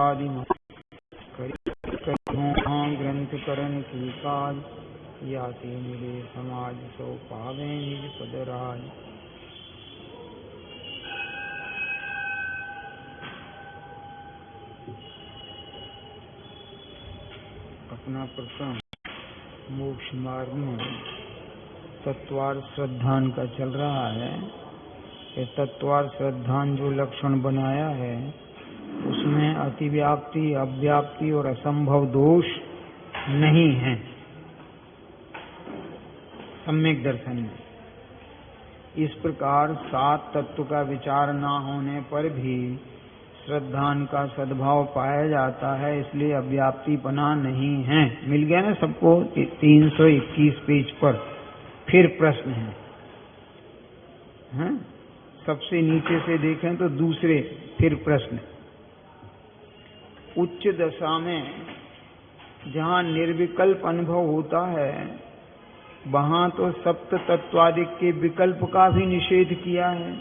आदि ग्रंथ करण की काज याति मिले समाज सो पावे निज पद राज। अपना प्रसंग मोक्ष मार्ग में तत्वार श्रद्धान का चल रहा है। ये तत्वार श्रद्धान जो लक्षण बनाया है उसमें अतिव्याप्ति, अव्याप्ति और असंभव दोष नहीं है। सम्यक दर्शन में इस प्रकार सात तत्व का विचार न होने पर भी श्रद्धान का सद्भाव पाया जाता है, इसलिए अव्याप्तिपना नहीं है। मिल गया ना सबको 321 पेज पर। फिर प्रश्न है, सबसे नीचे से देखें तो दूसरे फिर प्रश्न। उच्च दशा में जहाँ निर्विकल्प अनुभव होता है वहाँ तो सप्त तत्वादिक के विकल्प का भी निषेध किया है।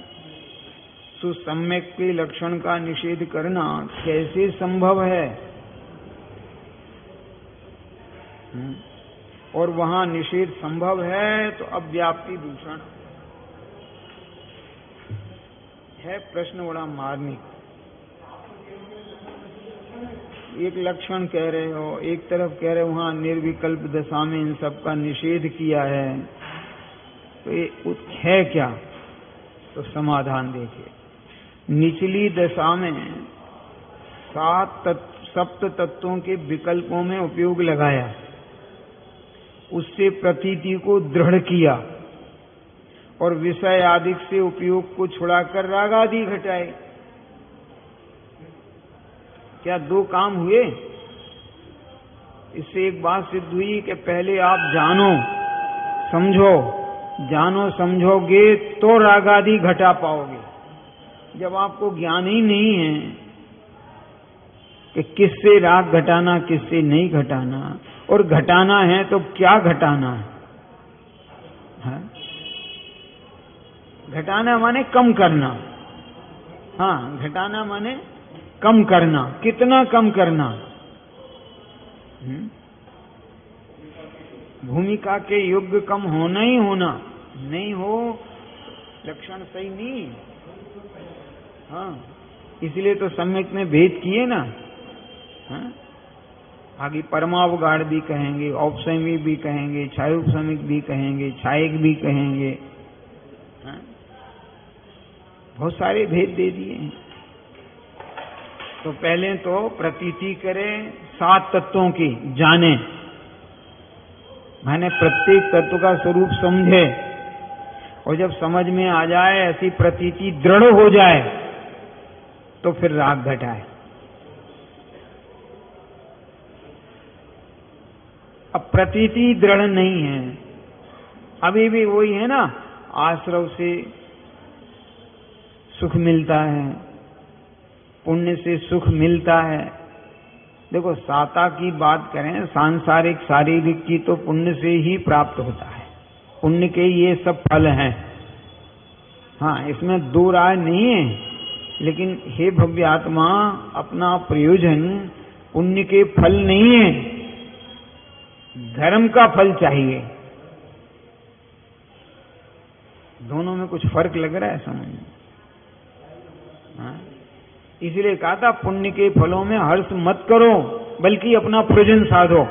तो सम्यक के लक्षण का निषेध करना कैसे संभव है? और वहाँ निषेध संभव है तो अव्याप्ति दूषण है। प्रश्न बड़ा मार्मिक। एक लक्षण कह रहे हो, एक तरफ कह रहे हो वहाँ निर्विकल्प दशा में इन सब का निषेध किया है, तो ये है क्या? तो समाधान देखिए। निचली दशा में सप्त तत्वों के विकल्पों में उपयोग लगाया, उससे प्रतीति को दृढ़ किया और विषय आदि से उपयोग को छुड़ाकर राग आदि घटाए। क्या दो काम हुए? इससे एक बात सिद्ध हुई कि पहले आप जानो समझोगे तो राग आदि घटा पाओगे। जब आपको ज्ञान ही नहीं है कि किससे राग घटाना, किससे नहीं घटाना, और घटाना है तो क्या घटाना है? घटाना माने कम करना। हाँ, घटाना माने कम करना। कितना कम करना? भूमिका के योग्य कम होना ही होना, नहीं हो लक्षण सही नहीं। हाँ, इसलिए तो सम्यक में भेद किए ना। हाँ? आगे परमावगाढ़ भी कहेंगे, औपसमिक भी कहेंगे, छायोपसमिक भी कहेंगे, छायक भी कहेंगे। हाँ? बहुत सारे भेद दे दिए हैं। तो पहले तो प्रतीति करें सात तत्वों की, जाने माने प्रत्येक तत्व का स्वरूप समझे, और जब समझ में आ जाए, ऐसी प्रतीति दृढ़ हो जाए, तो फिर राग घटाए। अब प्रतीति दृढ़ नहीं है, अभी भी वही है ना, आश्रव से सुख मिलता है, पुण्य से सुख मिलता है। देखो, साता की बात करें, सांसारिक शारीरिक की, तो पुण्य से ही प्राप्त होता है। पुण्य के ये सब फल हैं। हाँ, इसमें दो राय नहीं है। लेकिन हे भव्य आत्मा, अपना प्रयोजन पुण्य के फल नहीं है, धर्म का फल चाहिए। दोनों में कुछ फर्क लग रहा है समझ में? हाँ? इसलिए कहा था पुण्य के फलों में हर्ष मत करो, बल्कि अपना प्रयोजन साधो।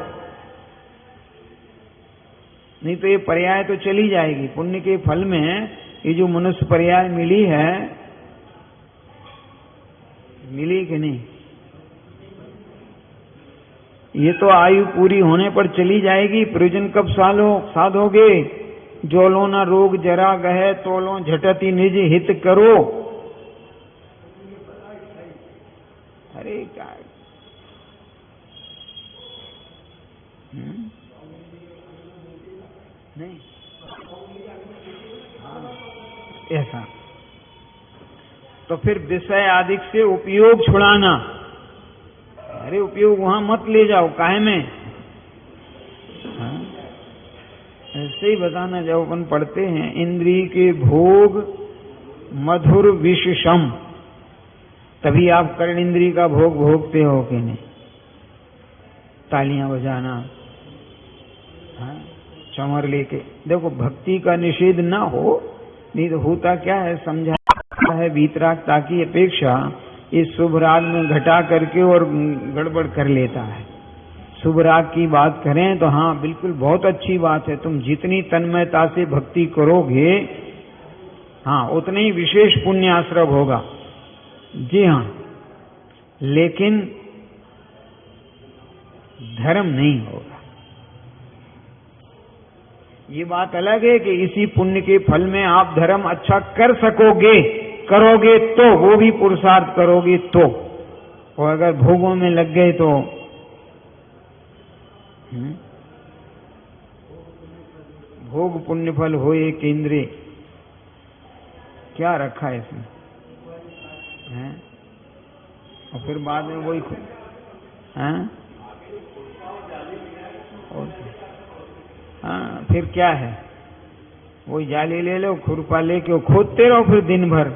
नहीं तो ये पर्याय तो चली जाएगी। पुण्य के फल में ये जो मनुष्य पर्याय मिली है, मिली कि नहीं? ये तो आयु पूरी होने पर चली जाएगी। प्रयोजन कब साधोगे? जो लो न रोग जरा गहे, तो लो झटति निज हित करो। अरे क्या नहीं, ऐसा तो फिर विषय आदि से उपयोग छुड़ाना। अरे उपयोग वहां मत ले जाओ, काहे में? हाँ? ऐसे ही बताना, जब अपन पढ़ते हैं इंद्रिय के भोग मधुर विषम, तभी आप कर्ण इंद्री का भोग भोगते हो कि नहीं। तालियां बजाना, हाँ, चमर लेके। देखो भक्ति का निषेध ना हो, नहीं तो होता क्या है, समझा है वीतरागता की अपेक्षा इस शुभ राग में घटा करके और गड़बड़ कर लेता है। शुभ राग की बात करें तो हाँ बिल्कुल बहुत अच्छी बात है, तुम जितनी तन्मयता से भक्ति करोगे हाँ उतने ही विशेष पुण्य आश्रव होगा। जी हाँ, लेकिन धर्म नहीं होगा। ये बात अलग है कि इसी पुण्य के फल में आप धर्म अच्छा कर सकोगे, करोगे तो, वो भी पुरुषार्थ करोगे तो, और अगर भोगों में लग गए तो भोग पुण्य फल होए केंद्रे, क्या रखा है इसमें हैं? और फिर बाद में वही हैं? हाँ फिर क्या है, वही जाली ले लो, खुरपा लेके खोदते रहो फिर दिन भर।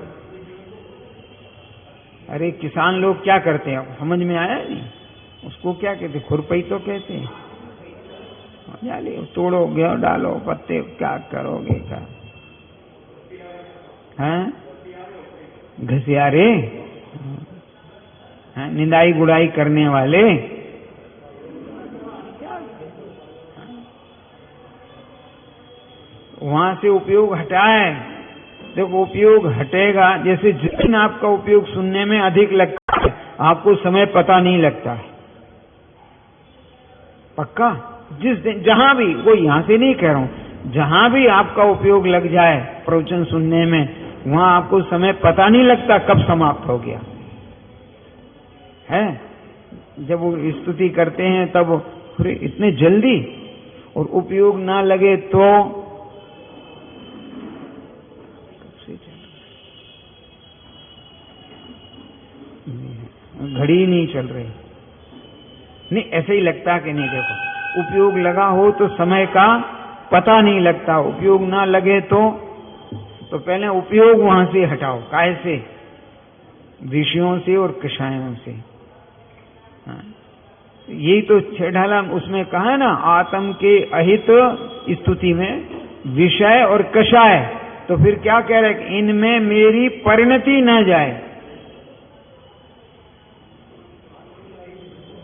अरे किसान लोग क्या करते हैं समझ में आया नहीं, उसको क्या कहते, खुरपई तो कहते हैं। जाली तोड़ो, गेहूं डालो, पत्ते, क्या करोगे क्या हैं? घसियारे हैं, निंदाई गुड़ाई करने वाले। वहां से उपयोग हटाए। देखो उपयोग हटेगा, जैसे जिस दिन आपका उपयोग सुनने में अधिक लगता है आपको समय पता नहीं लगता है, पक्का। जिस दिन जहां भी, वो यहां से नहीं कह रहा हूं, जहां भी आपका उपयोग लग जाए प्रवचन सुनने में, वहां आपको समय पता नहीं लगता कब समाप्त हो गया है। जब वो स्तुति करते हैं तब अरे इतने जल्दी, और उपयोग ना लगे तो घड़ी नहीं चल रही, नहीं ऐसे ही लगता कि नहीं। देखो उपयोग लगा हो तो समय का पता नहीं लगता, उपयोग ना लगे तो पहले उपयोग वहां से हटाओ। काहे से? विषयों से और कषायों से। हाँ। यही तो छेढ़ाला उसमें कहा है ना, आत्म के अहित स्तुति में विषय और कषाय। तो फिर क्या कह रहे, इनमें मेरी परिणति न जाए।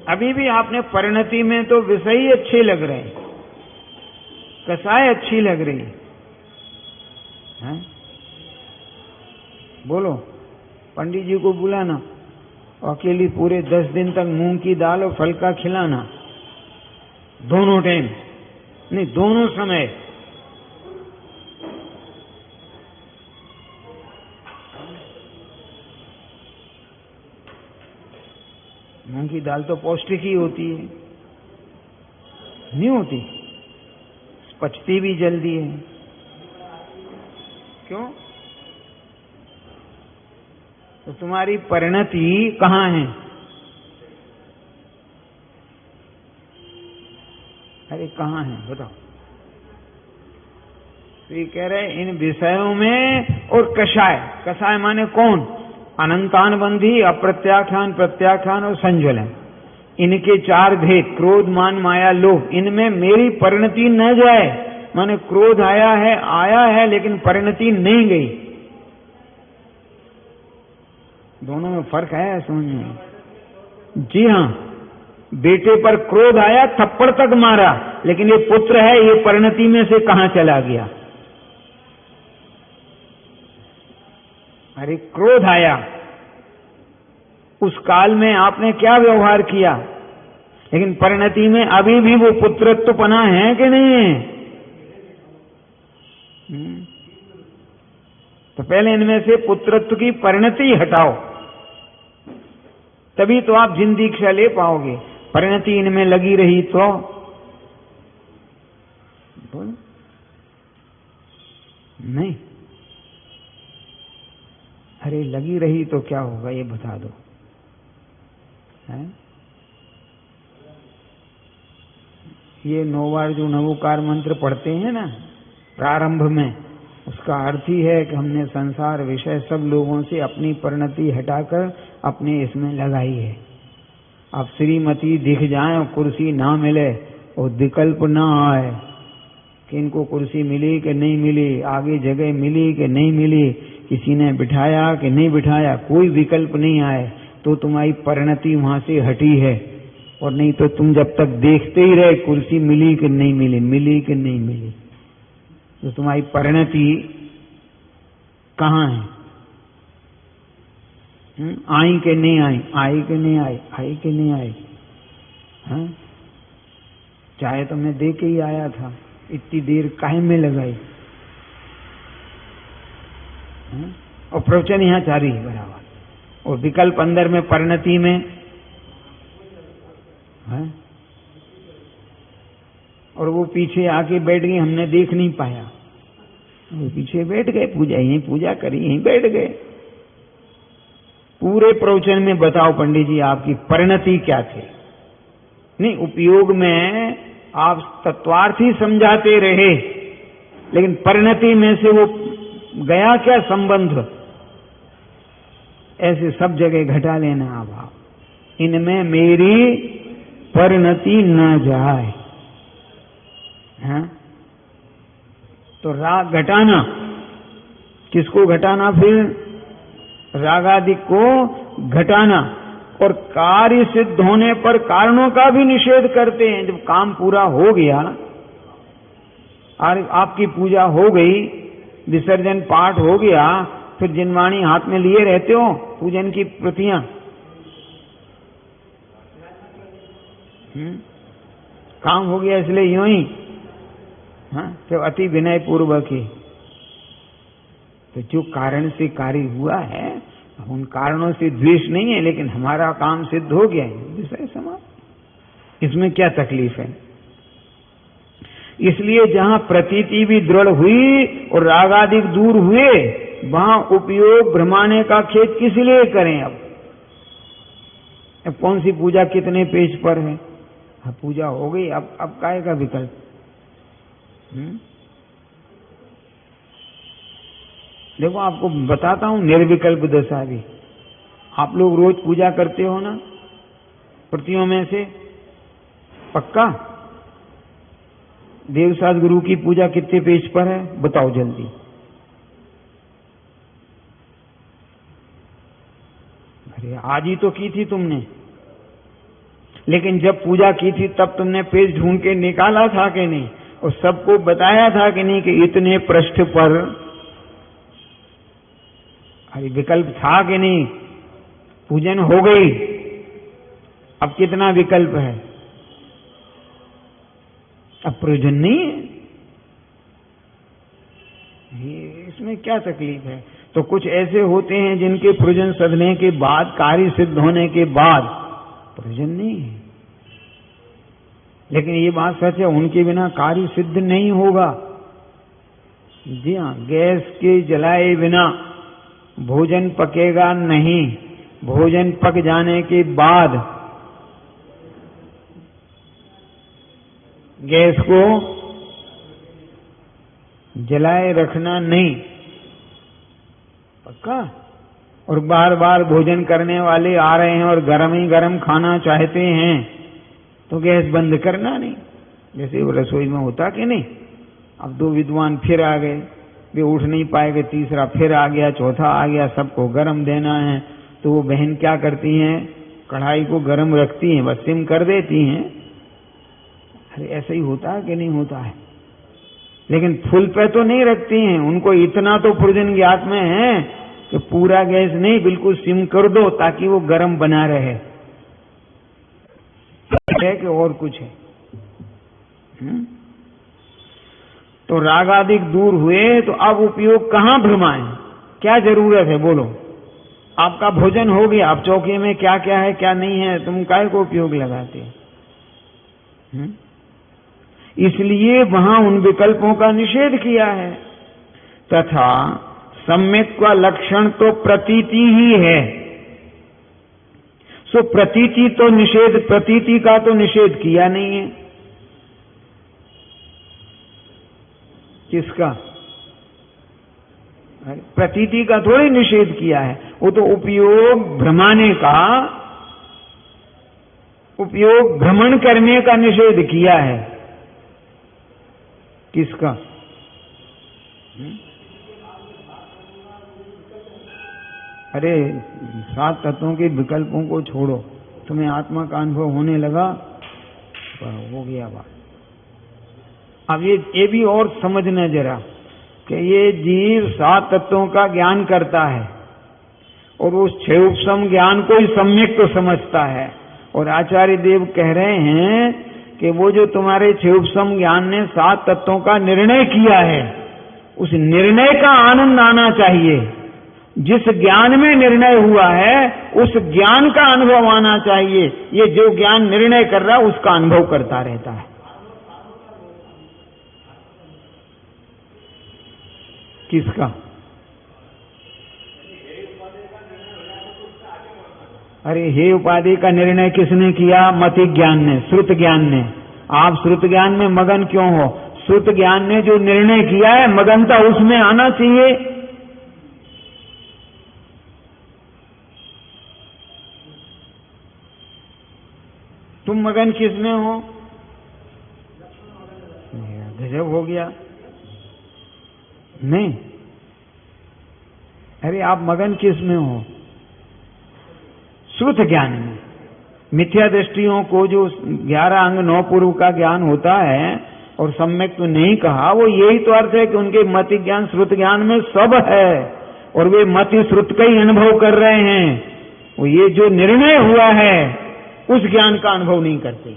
अभी भी आपने परिणति में तो विषय ही अच्छे लग रहे हैं, कषाय अच्छी लग रही है। बोलो, पंडित जी को बुलाना, अकेली पूरे 10 दिन तक मूंग की दाल और फल का खिलाना, दोनों टाइम नहीं, दोनों समय। मूंग की दाल तो पौष्टिक ही होती है, नहीं होती, पचती भी जल्दी है। क्यों? तो तुम्हारी परिणति कहाँ है? अरे कहाँ है बताओ। तो ये कह रहे इन विषयों में और कषाय। कषाय माने कौन? अनंतान बंधी, अप्रत्याख्यान, प्रत्याख्यान और संज्वलन। इनके 4 भेद, क्रोध मान माया लोभ, इनमें मेरी परिणति न जाए। माने क्रोध आया है लेकिन परिणति नहीं गई। दोनों में फर्क है समझ में। जी हाँ, बेटे पर क्रोध आया, थप्पड़ तक मारा, लेकिन ये पुत्र है, ये परिणति में से कहां चला गया? अरे क्रोध आया, उस काल में आपने क्या व्यवहार किया, लेकिन परिणति में अभी भी वो पुत्रत्वपना है कि नहीं है? तो पहले इनमें से पुत्रत्व की परिणति हटाओ, तभी तो आप जिंदगी दीक्षा ले पाओगे। परिणति इनमें लगी रही तो नहीं। अरे लगी रही तो क्या होगा ये बता दो है? ये 9 बार जो नवोकार मंत्र पढ़ते हैं ना प्रारंभ में, उसका अर्थ ही है कि हमने संसार विषय सब लोगों से अपनी परिणति हटाकर अपने इसमें लगाई है। अब श्रीमती दिख जाए और कुर्सी ना मिले और विकल्प ना आए कि इनको कुर्सी मिली कि नहीं मिली, आगे जगह मिली कि नहीं मिली, किसी ने बिठाया कि नहीं बिठाया, कोई विकल्प नहीं आए तो तुम्हारी परिणति वहां से हटी है। और नहीं तो तुम जब तक देखते ही रहे कुर्सी मिली कि नहीं मिली, मिली कि नहीं मिली, तो तुम्हारी परिणति कहाँ है? आई कि नहीं आई, आई कि नहीं आई, आई कि नहीं आई? हाँ? चाहे तो मैं दे के ही आया था, इतनी देर काहे में लगाई? हाँ? और प्रवचन यहाँ जारी है बराबर, और विकल्प अंदर में परिणति में है? और वो पीछे आके बैठ गई, हमने देख नहीं पाया, वो पीछे बैठ गए, पूजा यहीं पूजा करी, यहीं बैठ गए। पूरे प्रवचन में बताओ पंडित जी आपकी परिणति क्या थी? नहीं, उपयोग में आप तत्वार्थ ही समझाते रहे, लेकिन परिणति में से वो गया क्या संबंध? ऐसे सब जगह घटा लेना आप, इनमें मेरी परिणति न जाए। हाँ? तो राग घटाना, किसको घटाना? फिर रागादि को घटाना। और कार्य सिद्ध होने पर कारणों का भी निषेध करते हैं। जब काम पूरा हो गया और आपकी पूजा हो गई, विसर्जन पाठ हो गया, फिर जिनवाणी हाथ में लिए रहते हो पूजन की प्रतियां, काम हो गया इसलिए यूं ही, हाँ, तो अति विनय पूर्वक ही। तो जो कारण से कार्य हुआ है, उन कारणों से द्वेष नहीं है, लेकिन हमारा काम सिद्ध हो गया है, विषय समाप्त। इसमें क्या तकलीफ है? इसलिए जहां प्रतीति भी दृढ़ हुई और रागादिक दूर हुए, वहां उपयोग भ्रमाने का खेद किस लिए करें? अब कौन सी पूजा कितने पेज पर है? अब पूजा हो गई, अब काहे का विकल्प? देखो आपको बताता हूं निर्विकल्प दशा भी। आप लोग रोज पूजा करते हो ना प्रतियों में से? पक्का? देवसाद गुरु की पूजा कितने पेज पर है बताओ जल्दी? अरे आज ही तो की थी तुमने, लेकिन जब पूजा की थी तब तुमने पेज ढूंढ के निकाला था कि नहीं? और सबको बताया था कि नहीं कि इतने पृष्ठ पर अरे विकल्प था कि नहीं? पूजन हो गई, अब कितना विकल्प है? अब प्रयोजन नहीं है। इसमें क्या तकलीफ है? तो कुछ ऐसे होते हैं जिनके प्रयोजन सधने के बाद, कार्य सिद्ध होने के बाद प्रयोजन नहीं है, लेकिन ये बात सच है, उनके बिना कार्य सिद्ध नहीं होगा। जी हाँ, गैस के जलाए बिना भोजन पकेगा नहीं। भोजन पक जाने के बाद गैस को जलाए रखना नहीं, पक्का। और बार बार भोजन करने वाले आ रहे हैं और गरम ही गरम खाना चाहते हैं तो गैस बंद करना नहीं, जैसे वो रसोई में होता कि नहीं। अब दो विद्वान फिर आ गए, वे उठ नहीं पाएंगे, तीसरा फिर आ गया, चौथा आ गया, सबको गरम देना है। तो वो बहन क्या करती हैं? कढ़ाई को गरम रखती हैं, बस सिम कर देती हैं। अरे ऐसा ही होता है कि नहीं होता है? लेकिन फुल पे तो नहीं रखती हैं, उनको इतना तो प्रयोजन ज्ञात में है कि पूरा गैस नहीं, बिल्कुल सिम कर दो ताकि वो गरम बना रहे, है कि और कुछ है? तो रागादिक दूर हुए तो अब उपयोग कहां भ्रमाएं? क्या जरूरत है बोलो? आपका भोजन हो गया, अब चौकी में क्या क्या है क्या नहीं है, तुम काहे को उपयोग लगाते? इसलिए वहां उन विकल्पों का निषेध किया है। तथा सम्यक का लक्षण तो प्रतीति ही है। सो प्रतीति तो निषेध, प्रतीति का तो निषेध किया नहीं है। किसका? प्रतीति का थोड़ी निषेध किया है, वो तो उपयोग भ्रमाने का, उपयोग भ्रमण करने का निषेध किया है। किसका? अरे 7 तत्वों के विकल्पों को छोड़ो, तुम्हें आत्मा का अनुभव होने लगा, हो गया बात। अब ये भी और समझना जरा कि ये जीव 7 तत्वों का ज्ञान करता है और उस 6 उपसम ज्ञान को ही सम्यक तो समझता है। और आचार्य देव कह रहे हैं कि वो जो तुम्हारे 6 उपसम ज्ञान ने 7 तत्वों का निर्णय किया है, उस निर्णय का आनंद आना चाहिए। जिस ज्ञान में निर्णय हुआ है उस ज्ञान का अनुभव आना चाहिए। ये जो ज्ञान निर्णय कर रहा है उसका अनुभव करता रहता है। किसका? अरे हे उपाधि का निर्णय किसने किया? मति ज्ञान ने, श्रुत ज्ञान ने। आप श्रुत ज्ञान में मगन क्यों हो? श्रुत ज्ञान ने जो निर्णय किया है मगनता उसमें आना चाहिए। तुम मगन किसमें हो? गजब हो गया। नहीं, अरे आप मगन किसमें हो? श्रुत ज्ञान में। मिथ्या दृष्टियों को जो 11 अंग 9 पूर्व का ज्ञान होता है और सम्यक तो नहीं कहा, वो यही तो अर्थ है कि उनके मति ज्ञान श्रुत ज्ञान में सब है और वे मति श्रुत का ही अनुभव कर रहे हैं। वो ये जो निर्णय हुआ है उस ज्ञान का अनुभव नहीं करते।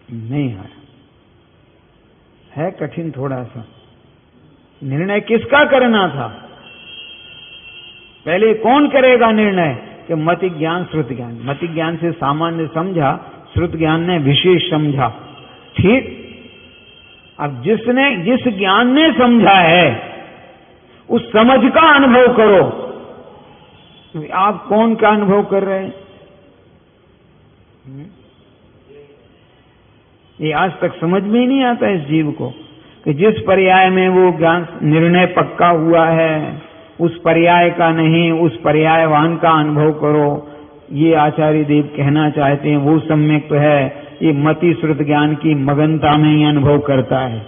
नहीं है कठिन थोड़ा सा। निर्णय किसका करना था? पहले कौन करेगा निर्णय? कि मति ज्ञान श्रुत ज्ञान। मति ज्ञान से सामान्य समझा, श्रुत ज्ञान ने विशेष समझा। ठीक। अब जिस ज्ञान ने समझा है उस समझ का अनुभव करो। आप कौन का अनुभव कर रहे हैं? ये आज तक समझ में ही नहीं आता इस जीव को कि जिस पर्याय में वो ज्ञान निर्णय पक्का हुआ है उस पर्याय का नहीं, उस पर्यायवान का अनुभव करो। ये आचार्य देव कहना चाहते हैं। वो सम्यक तो है, ये मति श्रुत ज्ञान की मगनता में ही अनुभव करता है।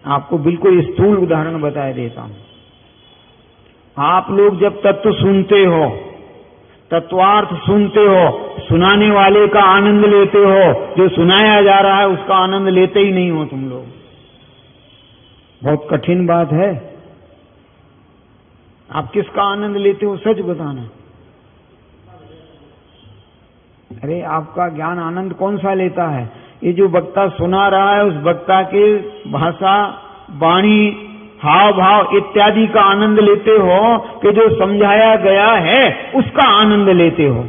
आपको बिल्कुल स्थूल उदाहरण बता देता हूं। आप लोग जब तत्व सुनते हो, तत्वार्थ सुनते हो, सुनाने वाले का आनंद लेते हो, जो सुनाया जा रहा है उसका आनंद लेते ही नहीं हो तुम लोग। बहुत कठिन बात है। आप किसका आनंद लेते हो? सच बताना। अरे आपका ज्ञान आनंद कौन सा लेता है? ये जो वक्ता सुना रहा है उस वक्ता के भाषा, वाणी, हाव भाव इत्यादि का आनंद लेते हो कि जो समझाया गया है उसका आनंद लेते हो?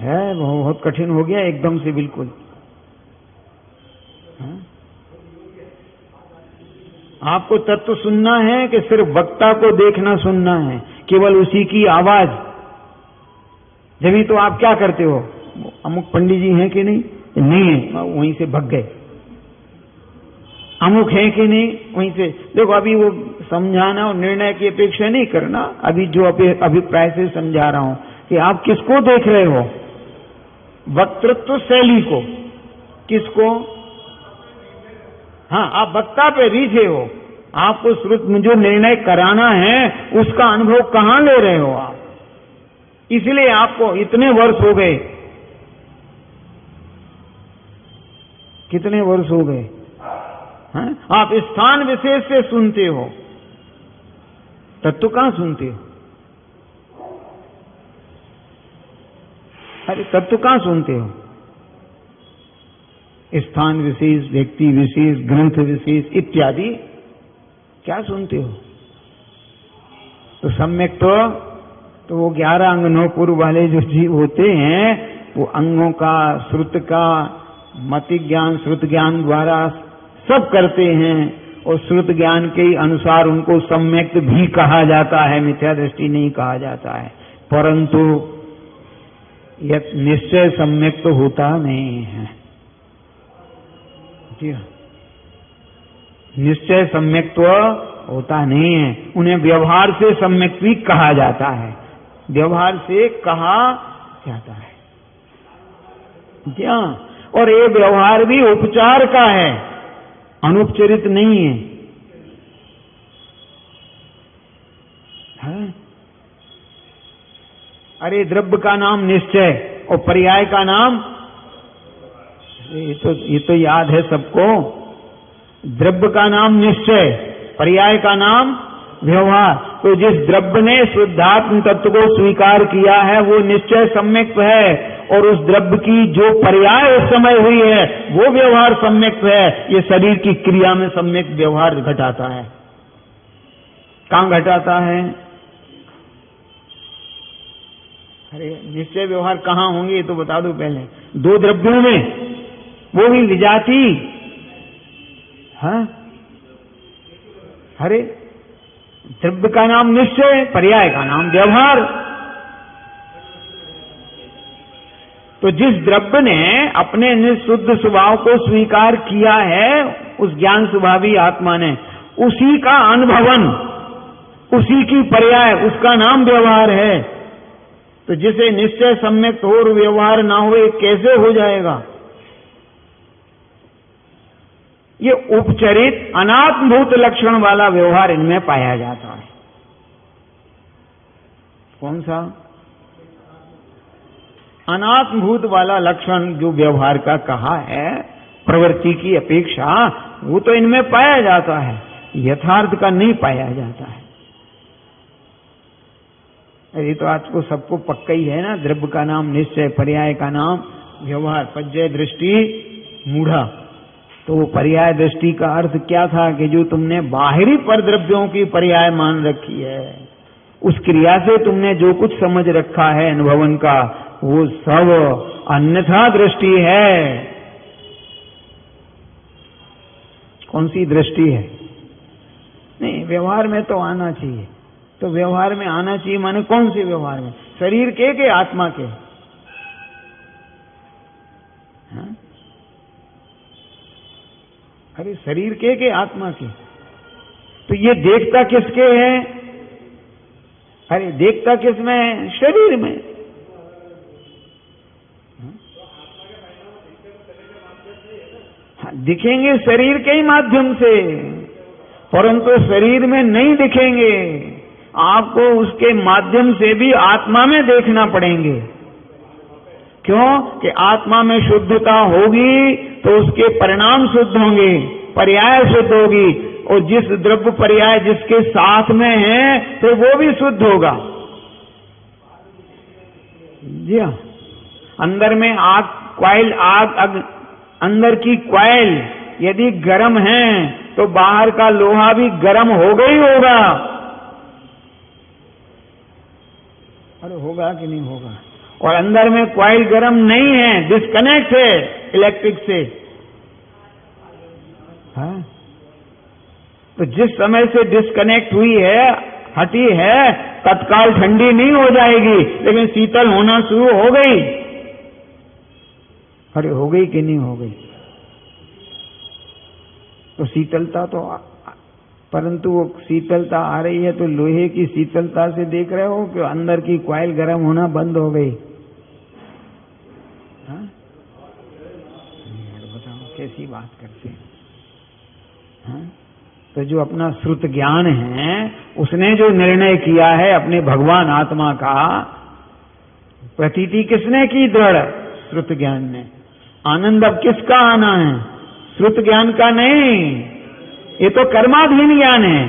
है बहुत कठिन हो गया एकदम से बिल्कुल। आपको तत्व सुनना है कि सिर्फ वक्ता को देखना सुनना है, केवल उसी की आवाज? जब तो आप क्या करते हो? अमुक पंडित जी हैं कि नहीं? नहीं है, वहीं से भग गए। अमुक है कि नहीं? वहीं से देखो। अभी वो समझाना और निर्णय की अपेक्षा नहीं करना। अभी जो अभिप्राय से समझा रहा हूं कि आप किसको देख रहे हो? वक्तृत्व शैली को। किसको? हाँ, आप वक्ता पे रीझे हो। आपको श्रुत में जो निर्णय कराना है उसका अनुभव कहां ले रहे हो आप? इसलिए आपको इतने वर्ष हो गए। कितने वर्ष हो गए? आप स्थान विशेष से सुनते हो, तत्व कहां सुनते हो? अरे तत्व कहां सुनते हो? स्थान विशेष, व्यक्ति विशेष, ग्रंथ विशेष इत्यादि क्या सुनते हो? तो सम्यक तो वो 11 अंग 9 पूर्व वाले जो जीव होते हैं वो अंगों का, श्रुत का, मति ज्ञान श्रुत ज्ञान द्वारा सब करते हैं और श्रुत ज्ञान के अनुसार उनको सम्यक भी कहा जाता है, मिथ्या दृष्टि नहीं कहा जाता है। परंतु यह निश्चय सम्यक तो होता नहीं है। जी हाँ, निश्चय सम्यक्त्व होता नहीं है, उन्हें व्यवहार से सम्यक भी कहा जाता है, व्यवहार से कहा जाता है। क्या? और ये व्यवहार भी उपचार का है, अनुपचरित नहीं है। अरे द्रव्य का नाम निश्चय और पर्याय का नाम, ये तो याद है सबको। द्रव्य का नाम निश्चय, पर्याय का नाम व्यवहार। तो जिस द्रव्य ने शुद्धात्म तत्व को स्वीकार किया है वो निश्चय सम्यक्त्व है, और उस द्रव्य की जो पर्याय उस समय हुई है वो व्यवहार सम्यक्त्व है। ये शरीर की क्रिया में सम्यक व्यवहार घटाता है। कहां घटाता है? अरे निश्चय व्यवहार कहां होंगे ये तो बता दो पहले। दो द्रव्यों में, वो भी विजाति। हाँ, अरे द्रव्य का नाम निश्चय, पर्याय का नाम व्यवहार। तो जिस द्रव्य ने अपने निःशुद्ध स्वभाव को स्वीकार किया है, उस ज्ञान स्वभावी आत्मा ने, उसी का अनुभवन, उसी की पर्याय, उसका नाम व्यवहार है। तो जिसे निश्चय सम्यक हो और व्यवहार ना हो, ये कैसे हो जाएगा? ये उपचरित अनात्मभूत लक्षण वाला व्यवहार इनमें पाया जाता है। कौन सा? अनात्मभूत वाला लक्षण जो व्यवहार का कहा है, प्रवृत्ति की अपेक्षा, वो तो इनमें पाया जाता है, यथार्थ का नहीं पाया जाता है। ये तो आज को सबको पक्का ही है ना, द्रव्य का नाम निश्चय, पर्याय का नाम व्यवहार। पज्जय दृष्टि मूढ़ा। तो वो पर्याय दृष्टि का अर्थ क्या था कि जो तुमने बाहरी परद्रव्यों की पर्याय मान रखी है, उस क्रिया से तुमने जो कुछ समझ रखा है अनुभवन का, वो सब अन्यथा दृष्टि है। कौन सी दृष्टि है? नहीं, व्यवहार में तो आना चाहिए। तो व्यवहार में आना चाहिए माने कौन से व्यवहार में? शरीर के आत्मा के? हाँ? अरे शरीर के आत्मा के? तो ये देखता किसके है? अरे देखता किसमें? शरीर में। हाँ, दिखेंगे शरीर के ही माध्यम से, परंतु शरीर में नहीं दिखेंगे। आपको उसके माध्यम से भी आत्मा में देखना पड़ेंगे। क्यों? कि आत्मा में शुद्धता होगी तो उसके परिणाम शुद्ध होंगे, पर्याय शुद्ध होगी, और जिस द्रव्य पर्याय जिसके साथ में है तो वो भी शुद्ध होगा। जी हाँ, अंदर में आग, क्वाइल, आग अंदर की क्वाइल यदि गर्म है तो बाहर का लोहा भी गर्म होगा ही होगा। अरे होगा कि नहीं होगा? और अंदर में क्वाइल गर्म नहीं है, डिस्कनेक्ट है इलेक्ट्रिक से। हाँ? तो जिस समय से डिस्कनेक्ट हुई है, हटी है, तत्काल ठंडी नहीं हो जाएगी, लेकिन शीतल होना शुरू हो गई। अरे हो गई कि नहीं हो गई? तो शीतलता तो, परंतु वो शीतलता आ रही है तो लोहे की शीतलता से देख रहे हो कि अंदर की क्वाइल गर्म होना बंद हो गई। हाँ? बताओ कैसी बात करते हैं? हाँ? तो जो अपना श्रुत ज्ञान है, उसने जो निर्णय किया है अपने भगवान आत्मा का, प्रतीति किसने की? दृढ़ श्रुत ज्ञान ने। आनंद अब किसका आना है? श्रुत ज्ञान का नहीं, ये तो कर्माधीन ज्ञान है,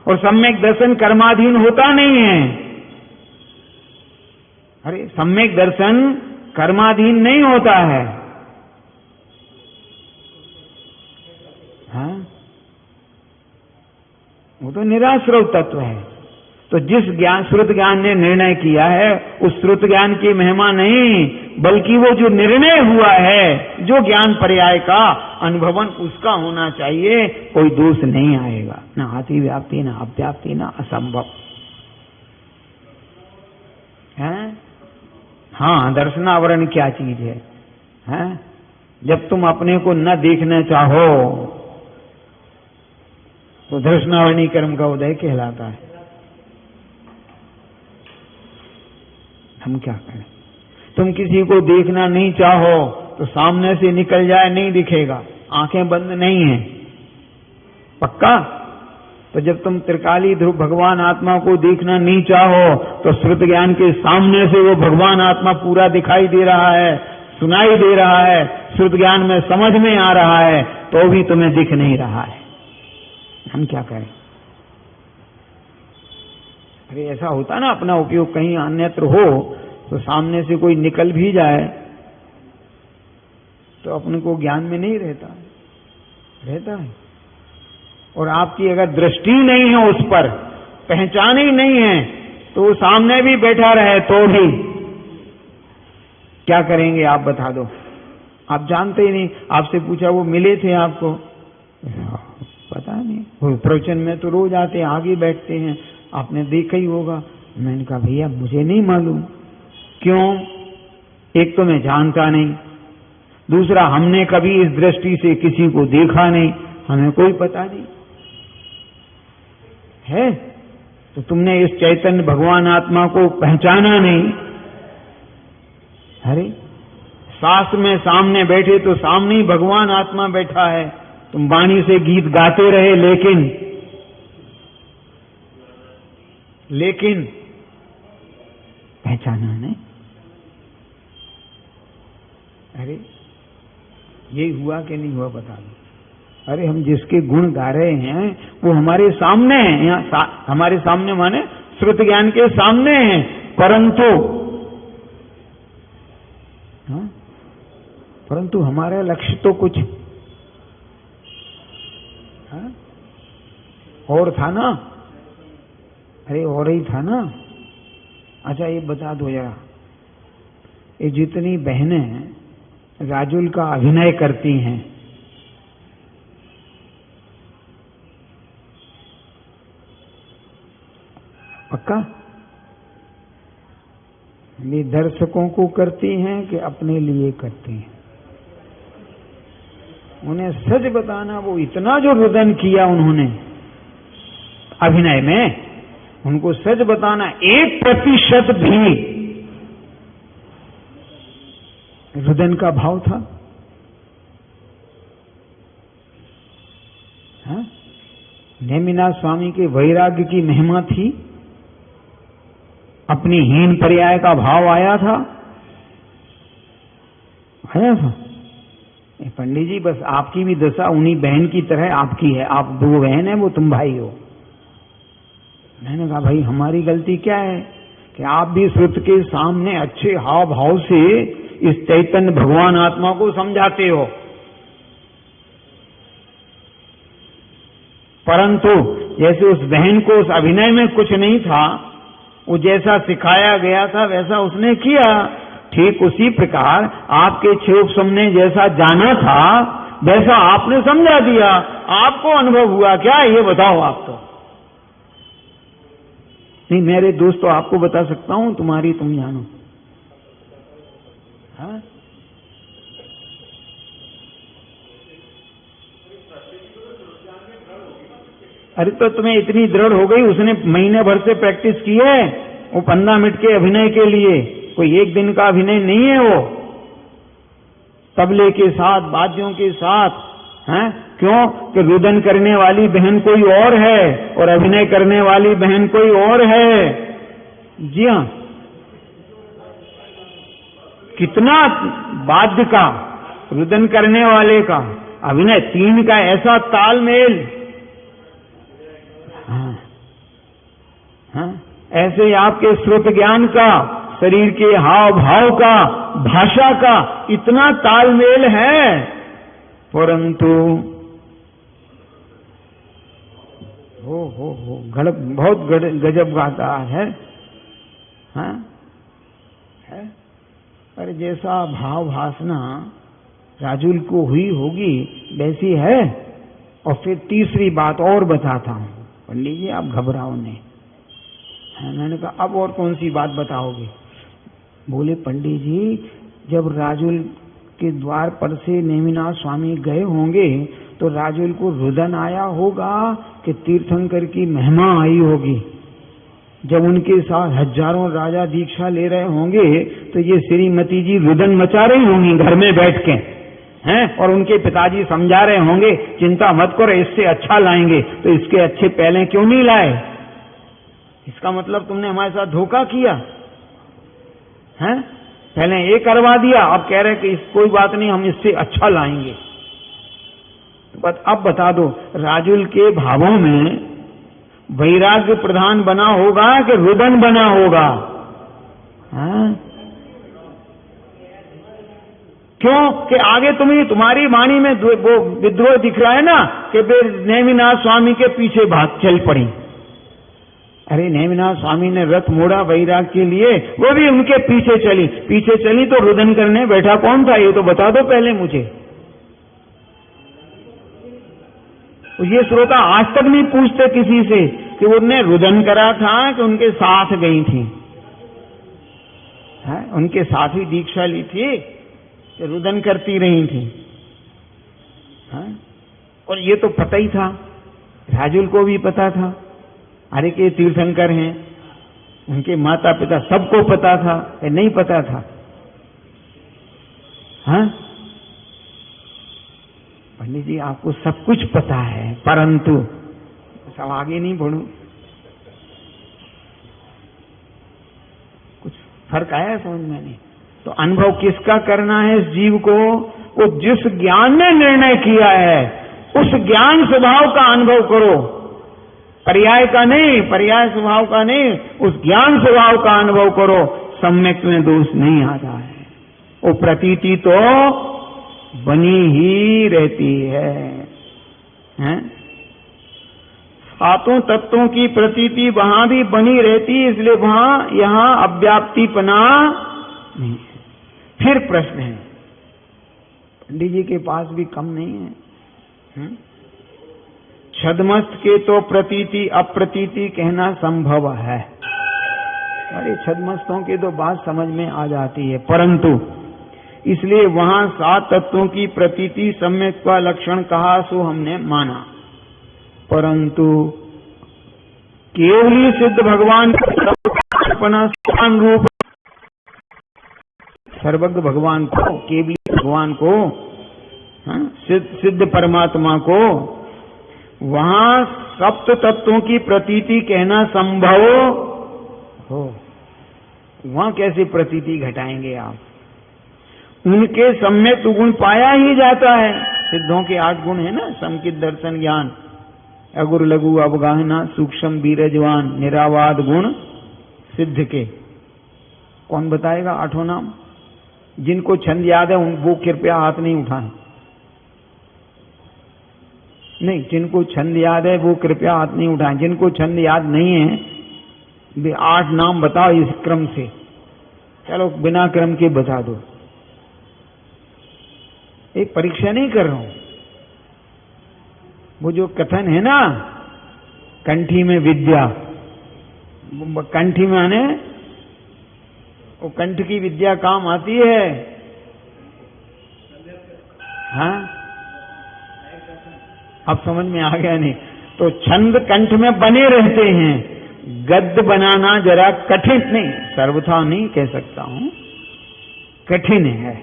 और सम्यक दर्शन कर्माधीन होता नहीं है। अरे सम्यक दर्शन कर्माधीन नहीं होता है। हाँ? वो तो निराश्रव तत्व है। तो जिस ज्ञान, श्रुत ज्ञान ने निर्णय किया है, उस श्रुत ज्ञान की महिमा नहीं, बल्कि वो जो निर्णय हुआ है, जो ज्ञान पर्याय का अनुभवन, उसका होना चाहिए। कोई दोष नहीं आएगा, ना अति व्याप्ति, ना अव्याप्ति, ना असंभव है। हाँ, दर्शनावरण क्या चीज है? जब तुम अपने को न देखना चाहो तो दर्शनावरणी कर्म का उदय कहलाता है। हम क्या करें? तुम किसी को देखना नहीं चाहो तो सामने से निकल जाए, नहीं दिखेगा, आंखें बंद नहीं है, पक्का। तो जब तुम त्रिकाली ध्रुव भगवान आत्मा को देखना नहीं चाहो तो श्रुत ज्ञान के सामने से वो भगवान आत्मा पूरा दिखाई दे रहा है, सुनाई दे रहा है, श्रुत ज्ञान में समझ में आ रहा है, तो भी तुम्हें दिख नहीं रहा है। हम क्या करें? अरे ऐसा होता ना, अपना उपयोग कहीं अन्यत्र हो तो सामने से कोई निकल भी जाए तो अपने को ज्ञान में नहीं रहता है। और आपकी अगर दृष्टि नहीं है उस पर, पहचान ही नहीं है, तो वो सामने भी बैठा रहे तो भी क्या करेंगे आप बता दो? आप जानते ही नहीं। आपसे पूछा वो मिले थे आपको? पता नहीं, वो प्रवचन में तो रोज आते, आगे बैठते हैं, आपने देखा ही होगा। मैंने कहा भैया मुझे नहीं मालूम। क्यों? एक तो मैं जानता नहीं, दूसरा हमने कभी इस दृष्टि से किसी को देखा नहीं, हमें कोई पता नहीं है। तो तुमने इस चैतन्य भगवान आत्मा को पहचाना नहीं। अरे शास्त्र में सामने बैठे तो सामने ही भगवान आत्मा बैठा है, तुम वाणी से गीत गाते रहे, लेकिन पहचाना नहीं। अरे ये हुआ कि नहीं हुआ बता दो। अरे हम जिसके गुण गा रहे हैं वो हमारे सामने हैं, यहाँ हमारे सामने माने श्रुत ज्ञान के सामने हैं, परंतु हमारा लक्ष्य तो कुछ और था ना। अरे और ही था ना। अच्छा ये बता दो जरा, ये जितनी बहनें राजुल का अभिनय करती हैं, पक्का ये दर्शकों को करती हैं कि अपने लिए करती हैं? उन्हें सच बताना, वो इतना जो रुदन किया उन्होंने अभिनय में, उनको सच बताना 1% भी रुदन का भाव था? नेमिनाथ स्वामी के वैराग्य की महिमा थी? अपनी हीन पर्याय का भाव आया था? पंडित जी बस आपकी भी दशा उन्हीं बहन की तरह आपकी है, आप दो बहन है, वो तुम भाई हो। मैंने कहा भाई हमारी गलती क्या है कि आप भी श्रुत के सामने अच्छे हाव भाव से इस चैतन्य भगवान आत्मा को समझाते हो, परंतु जैसे उस बहन को उस अभिनय में कुछ नहीं था, वो जैसा सिखाया गया था वैसा उसने किया। ठीक उसी प्रकार आपके क्षोभ ने जैसा जाना था वैसा आपने समझा दिया। आपको अनुभव हुआ क्या, ये बताओ आप तो। नहीं मेरे दोस्त तो आपको बता सकता हूं, तुम्हारी तुम जानो। हाँ? अरे तो तुम्हें इतनी दृढ़ हो गई, उसने महीने भर से प्रैक्टिस की है वो 15 मिनट के अभिनय के लिए, कोई एक दिन का अभिनय नहीं है वो। तबले के साथ, वाद्यों के साथ, हैं? क्यों कि रुदन करने वाली बहन कोई और है और अभिनय करने वाली बहन कोई और है। जी हाँ, कितना वाद्य का, रुदन करने वाले का, अभिनय, तीन का ऐसा तालमेल। हाँ, हाँ, ऐसे आपके श्रुत ज्ञान का, शरीर के हाव भाव का, भाषा का इतना तालमेल है, परंतु बहुत गजब गाता है, हाँ? है? पर जैसा भाव भासना राजुल को हुई होगी वैसी है। और फिर तीसरी बात और बताता हूं, पंडित जी आप घबराओ नहीं। मैंने कहा अब और कौन सी बात बताओगे? बोले पंडित जी जब राजुल के द्वार पर से नेमिनाथ स्वामी गए होंगे तो राजुल को रुदन आया होगा कि तीर्थंकर की महिमा आई होगी। जब उनके साथ हजारों राजा दीक्षा ले रहे होंगे तो ये श्रीमती जी रुदन मचा रही होंगी घर में बैठ के, हैं, और उनके पिताजी समझा रहे होंगे चिंता मत करो, इससे अच्छा लाएंगे। तो इसके अच्छे पहले क्यों नहीं लाए? इसका मतलब तुमने हमारे साथ धोखा किया है। पहले ये करवा दिया, अब कह रहे कि कोई बात नहीं, हम इससे अच्छा लाएंगे। अब बता दो, राजुल के भावों में वैराग्य प्रधान बना होगा कि रुदन बना होगा? हाँ? क्यों कि आगे तुम्हारी वाणी में वो विद्रोह दिख रहा है ना कि वे नेमिनाथ स्वामी के पीछे भाग चल पड़ी। अरे नेमिनाथ स्वामी ने रथ मोड़ा वैराग के लिए, वो भी उनके पीछे चली तो रुदन करने बैठा कौन था ये तो बता दो पहले मुझे। ये श्रोता आज तक नहीं पूछते किसी से कि उन्होंने रुदन करा था कि उनके साथ गई थी, है? उनके साथ ही दीक्षा ली थी कि रुदन करती रही थी, है? और ये तो पता ही था, राजुल को भी पता था, अरे के तीर्थंकर हैं, उनके माता पिता सबको पता था कि नहीं पता था? हाँ पंडित जी आपको सब कुछ पता है, परंतु सब आगे नहीं बढ़ू, कुछ फर्क आया समझ में नहीं। तो अनुभव किसका करना है इस जीव को? वो जिस ज्ञान ने निर्णय किया है उस ज्ञान स्वभाव का अनुभव करो, पर्याय का नहीं, पर्याय स्वभाव का नहीं, उस ज्ञान स्वभाव का अनुभव करो। सम्यक में दोष नहीं आता है, वो प्रतीति तो बनी ही रहती है, हैं? सातों तत्वों की प्रतीति वहां भी बनी रहती, इसलिए वहां यहां अव्याप्तिपना नहीं है। फिर प्रश्न है, पंडित जी के पास भी कम नहीं है, छद्मस्त के तो प्रतीति अप्रतीति कहना संभव है। अरे छद्मस्तों के तो बात समझ में आ जाती है, परंतु इसलिए वहां सात तत्वों की प्रतीति सम्यक का लक्षण कहा सो हमने माना, परंतु केवली सिद्ध भगवान अपना स्थान रूप सर्वज्ञ भगवान को, केवली भगवान को, सिद्ध परमात्मा को वहां सप्त तत्वों की प्रतीति कहना संभव हो, वहां कैसे प्रतीति घटाएंगे आप? उनके सम्यक गुण पाया ही जाता है। सिद्धों के 8 गुण है ना, समकित दर्शन ज्ञान, अगुर लघु अवगाहना सूक्ष्म बीरजवान निरावाद गुण सिद्ध के। कौन बताएगा 8 नाम? जिनको छंद याद है वो कृपया हाथ नहीं उठाएं। नहीं, जिनको छंद याद है वो कृपया हाथ नहीं उठाएं। जिनको छंद याद नहीं है वे 8 नाम बताओ इस क्रम से। चलो बिना क्रम के बता दो, एक परीक्षा नहीं कर रहा हूं। वो जो कथन है ना, कंठी में विद्या, कंठी में आने वो कंठ की विद्या काम आती है, हाँ अब समझ में आ गया नहीं? तो छंद कंठ में बने रहते हैं, गद्य बनाना जरा कठिन, नहीं सर्वथा नहीं कह सकता हूं, कठिन है।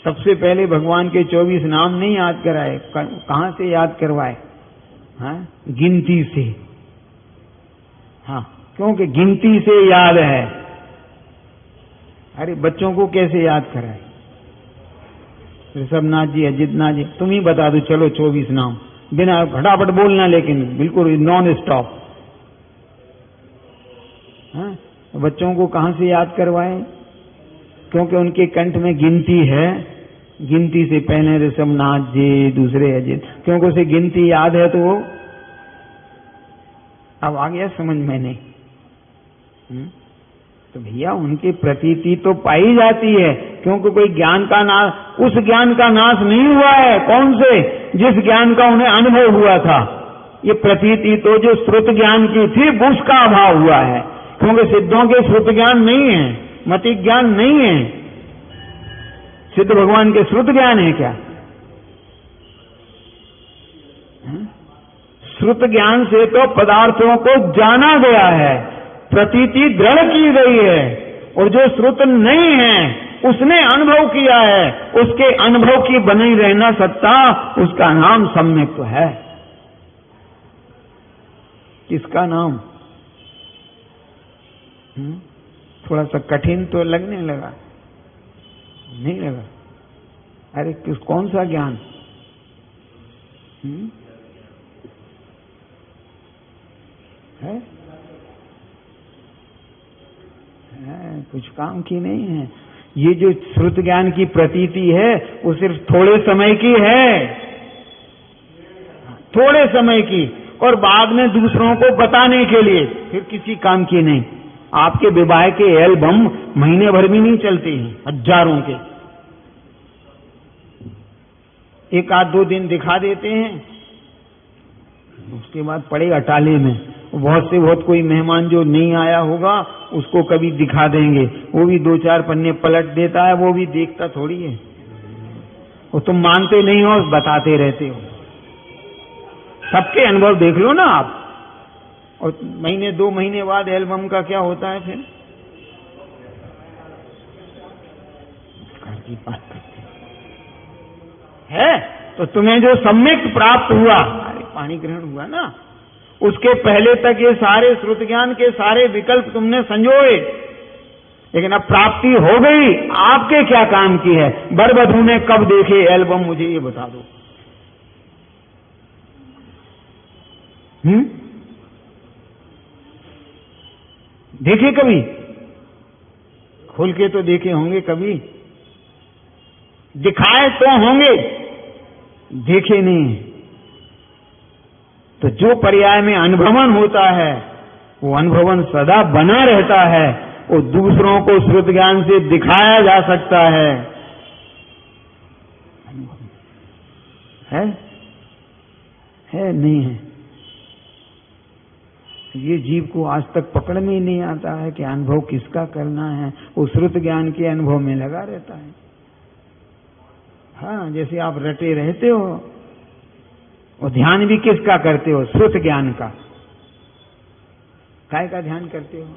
सबसे पहले भगवान के 24 नाम नहीं याद कराए, कहां से याद करवाए? हाँ गिनती से, हाँ क्योंकि गिनती से याद है। अरे बच्चों को कैसे याद कराए? ऋषभनाथ जी, अजितनाथ जी, तुम ही बता दो, चलो 24 नाम, बिना फटाफट बोलना, लेकिन बिल्कुल नॉन स्टॉप। हाँ बच्चों को कहां से याद करवाए? क्योंकि उनके कंठ में गिनती है, गिनती से पहले ऋषभनाथ जी, दूसरे अजित, क्योंकि उसे गिनती याद है तो वो अब आ गया समझ में नहीं। तो भैया उनकी प्रतीति तो पाई जाती है, क्योंकि कोई ज्ञान का नाश, उस ज्ञान का नाश नहीं हुआ है। कौन से? जिस ज्ञान का उन्हें अनुभव हुआ था। ये प्रतीति तो जो श्रुत ज्ञान की थी उसका अभाव हुआ है, क्योंकि सिद्धों के श्रुत ज्ञान नहीं है, मति ज्ञान नहीं है, सिद्ध भगवान के श्रुत ज्ञान है क्या? श्रुत ज्ञान से तो पदार्थों को जाना गया है, प्रतीति दृढ़ की गई है, और जो श्रुत नहीं है उसने अनुभव किया है, उसके अनुभव की बनी रहना सत्ता, उसका नाम सम्यक तो है। किसका नाम? थोड़ा सा कठिन तो लगने लगा, नहीं लगा? अरे कौन सा ज्ञान? है? कुछ काम की नहीं है। ये जो श्रुत ज्ञान की प्रतीति है वो सिर्फ थोड़े समय की है, थोड़े समय की, और बाद में दूसरों को बताने के लिए, फिर किसी काम की नहीं। आपके विवाह के एल्बम महीने भर भी नहीं चलते हैं, हजारों के, एक आध दो दिन दिखा देते हैं, उसके बाद पड़े अटाले में। बहुत से बहुत कोई मेहमान जो नहीं आया होगा उसको कभी दिखा देंगे, वो भी दो चार पन्ने पलट देता है, वो भी देखता थोड़ी है। वो तुम मानते नहीं हो, बताते रहते हो। सबके अनुभव देख लो ना आप। और महीने दो महीने बाद एल्बम का क्या होता है फिर? की बात करते है। तो तुम्हें जो सम्यक प्राप्त हुआ, अरे पानी ग्रहण हुआ ना, उसके पहले तक ये सारे श्रुत ज्ञान के सारे विकल्प तुमने संजोए, लेकिन अब प्राप्ति हो गई, आपके क्या काम की है? बरबधू ने कब देखे एल्बम, मुझे ये बता दो। देखे कभी? खोल के तो देखे होंगे कभी, दिखाए तो होंगे, देखे नहीं। तो जो पर्याय में अनुभवन होता है वो अनुभवन सदा बना रहता है, वो दूसरों को श्रुत ज्ञान से दिखाया जा सकता है। है नहीं है? ये जीव को आज तक पकड़ में ही नहीं आता है कि अनुभव किसका करना है। वो श्रुत ज्ञान के अनुभव में लगा रहता है। हाँ, जैसे आप रटे रहते हो, और ध्यान भी किसका करते हो? श्रुत ज्ञान का। काय का ध्यान करते हो?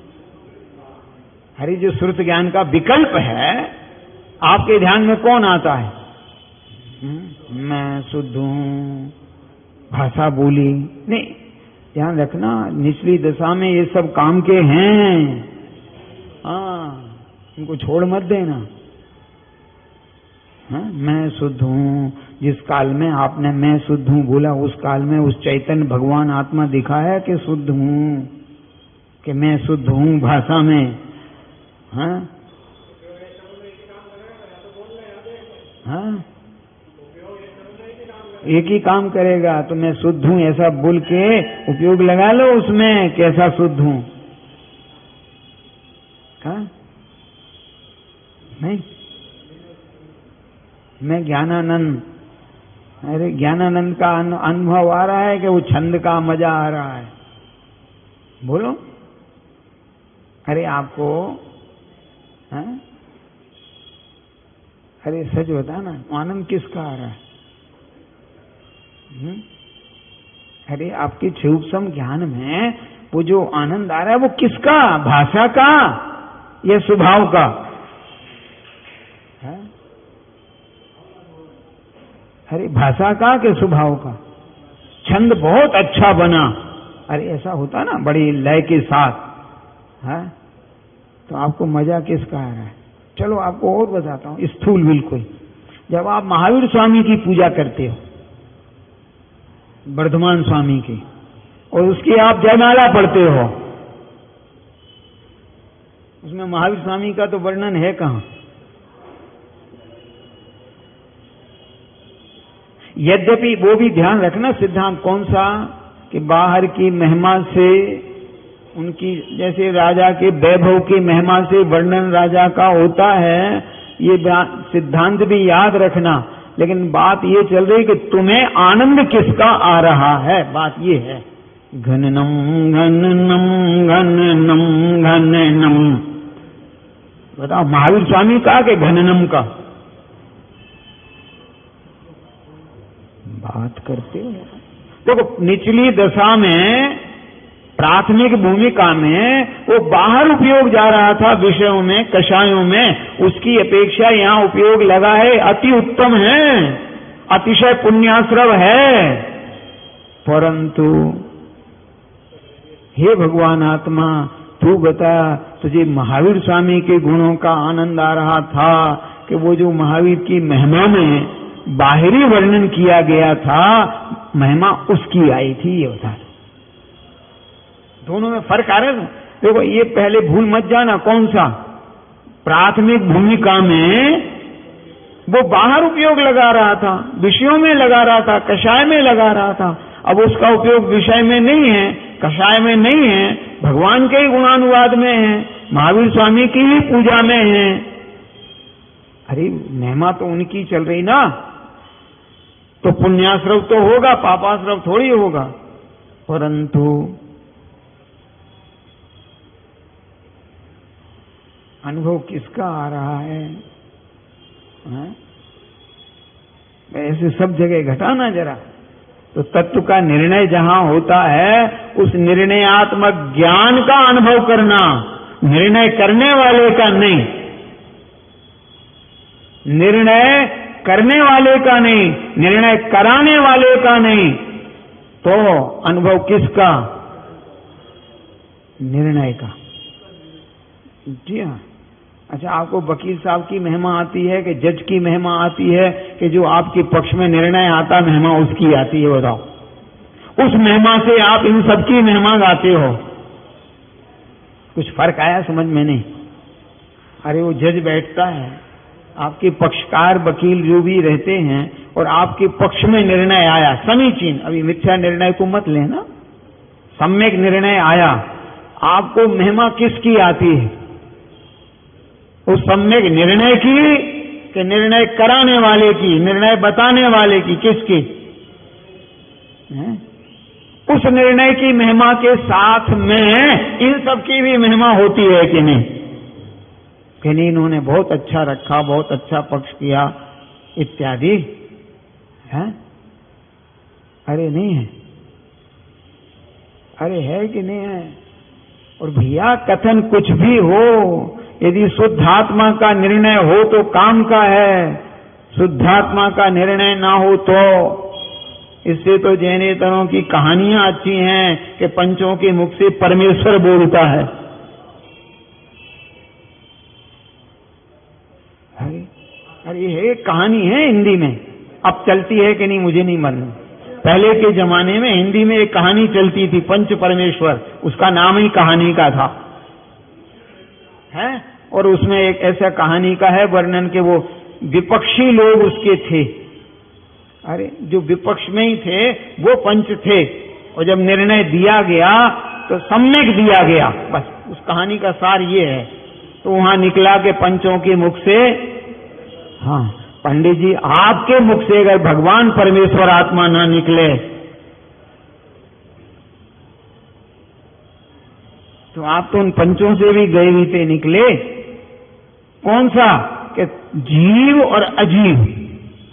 हरी जो श्रुत ज्ञान का विकल्प है, आपके ध्यान में कौन आता है? मैं शुद्ध हूं, भाषा बोली नहीं। ध्यान रखना, निचली दशा में ये सब काम के हैं। हाँ, इनको छोड़ मत देना। हाँ, मैं शुद्ध हूं, जिस काल में आपने मैं शुद्ध हूं बोला, उस काल में उस चैतन्य भगवान आत्मा दिखाया कि शुद्ध हूं, कि मैं शुद्ध हूं भाषा में। हाँ हाँ, एक ही काम करेगा। तो मैं शुद्ध हूं ऐसा बोल के उपयोग लगा लो उसमें, कैसा शुद्ध हूं। हाँ नहीं, मैं ज्ञानानंद। अरे ज्ञानानंद का अनुभव आ रहा है कि वो छंद का मजा आ रहा है? बोलो। अरे आपको, हाँ? अरे सच बता ना, आनंद किसका आ रहा है? अरे आपके सूक्ष्म ज्ञान में वो जो आनंद आ रहा है वो किसका? भाषा का या स्वभाव का? है? अरे भाषा का कि स्वभाव का? छंद बहुत अच्छा बना, अरे ऐसा होता ना बड़ी लय के साथ, है? तो आपको मजा किसका आ रहा है? चलो आपको और बताता हूं, स्थूल बिल्कुल। जब आप महावीर स्वामी की पूजा करते हो, वर्धमान स्वामी की, और उसकी आप जयमाला पढ़ते हो, उसमें महावीर स्वामी का तो वर्णन है कहां? यद्यपि वो भी ध्यान रखना सिद्धांत कौन सा, कि बाहर की महिमा से, उनकी जैसे राजा के वैभव की महिमा से वर्णन राजा का होता है, ये सिद्धांत भी याद रखना। लेकिन बात ये चल रही कि तुम्हें आनंद किसका आ रहा है, बात ये है। घननम घननम घननम घननम, बताओ महावीर स्वामी का कि घननम का? करते हो? देखो निचली दशा में, प्राथमिक भूमिका में वो बाहर उपयोग जा रहा था विषयों में, कषायों में, उसकी अपेक्षा यहाँ उपयोग लगा है, अति उत्तम है, अतिशय पुण्याश्रव है। परंतु हे भगवान आत्मा, तू बता, तुझे महावीर स्वामी के गुणों का आनंद आ रहा था कि वो जो महावीर की महिमा में बाहरी वर्णन किया गया था, महिमा उसकी आई थी, ये बता। दोनों में फर्क आ रहा है। देखो ये पहले भूल मत जाना, कौन सा? प्राथमिक भूमिका में वो बाहर उपयोग लगा रहा था, विषयों में लगा रहा था, कषाय में लगा रहा था। अब उसका उपयोग विषय में नहीं है, कषाय में नहीं है, भगवान के ही गुणानुवाद में है, महावीर स्वामी की ही पूजा में है। अरे महिमा तो उनकी चल रही ना, तो पुण्याश्रव तो होगा, पापाश्रव थोड़ी होगा। परंतु अनुभव किसका आ रहा है? ऐसे सब जगह घटाना जरा। तो तत्व का निर्णय जहां होता है, उस निर्णयात्मक ज्ञान का अनुभव करना, निर्णय करने वाले का नहीं, निर्णय करने वाले का नहीं, निर्णय कराने वाले का नहीं। तो अनुभव किसका? निर्णय का। जी हाँ। अच्छा, आपको वकील साहब की महिमा आती है कि जज की महिमा आती है कि जो आपके पक्ष में निर्णय आता महिमा उसकी आती है? बताओ। उस महिमा से आप इन सबकी महिमा गाते हो। कुछ फर्क आया समझ में? नहीं। अरे वो जज बैठता है, आपके पक्षकार वकील जो भी रहते हैं, और आपके पक्ष में निर्णय आया समीचीन, अभी मिथ्या निर्णय को मत लेना, सम्यक निर्णय आया, आपको महिमा किसकी आती है? उस सम्यक निर्णय की कि निर्णय कराने वाले की, निर्णय बताने वाले की, किसकी? उस निर्णय की महिमा के साथ में इन सब की भी महिमा होती है कि नहीं? कि नहीं, इन्होंने बहुत अच्छा रखा, बहुत अच्छा पक्ष किया इत्यादि है? अरे नहीं है। अरे है कि नहीं है? और भैया कथन कुछ भी हो, यदि शुद्धात्मा का निर्णय हो तो काम का है, शुद्धात्मा का निर्णय ना हो तो। इससे तो जैनेतरों की कहानियां अच्छी हैं कि पंचों के मुख से परमेश्वर बोलता है। अरे ये एक कहानी है हिंदी में, अब चलती है कि नहीं मुझे नहीं मालूम। पहले के जमाने में हिंदी में एक कहानी चलती थी, पंच परमेश्वर, उसका नाम ही कहानी का था, है? और उसमें एक ऐसा कहानी का है वर्णन के वो विपक्षी लोग उसके थे। अरे जो विपक्ष में ही थे वो पंच थे, और जब निर्णय दिया गया तो सम्यक दिया गया। बस उस कहानी का सार ये है। तो वहां निकला के पंचों के मुख से, हाँ पंडित जी, आपके मुख से अगर भगवान परमेश्वर आत्मा ना निकले तो आप तो उन पंचों से भी गए हुए थे निकले। कौन सा? कि जीव और अजीव।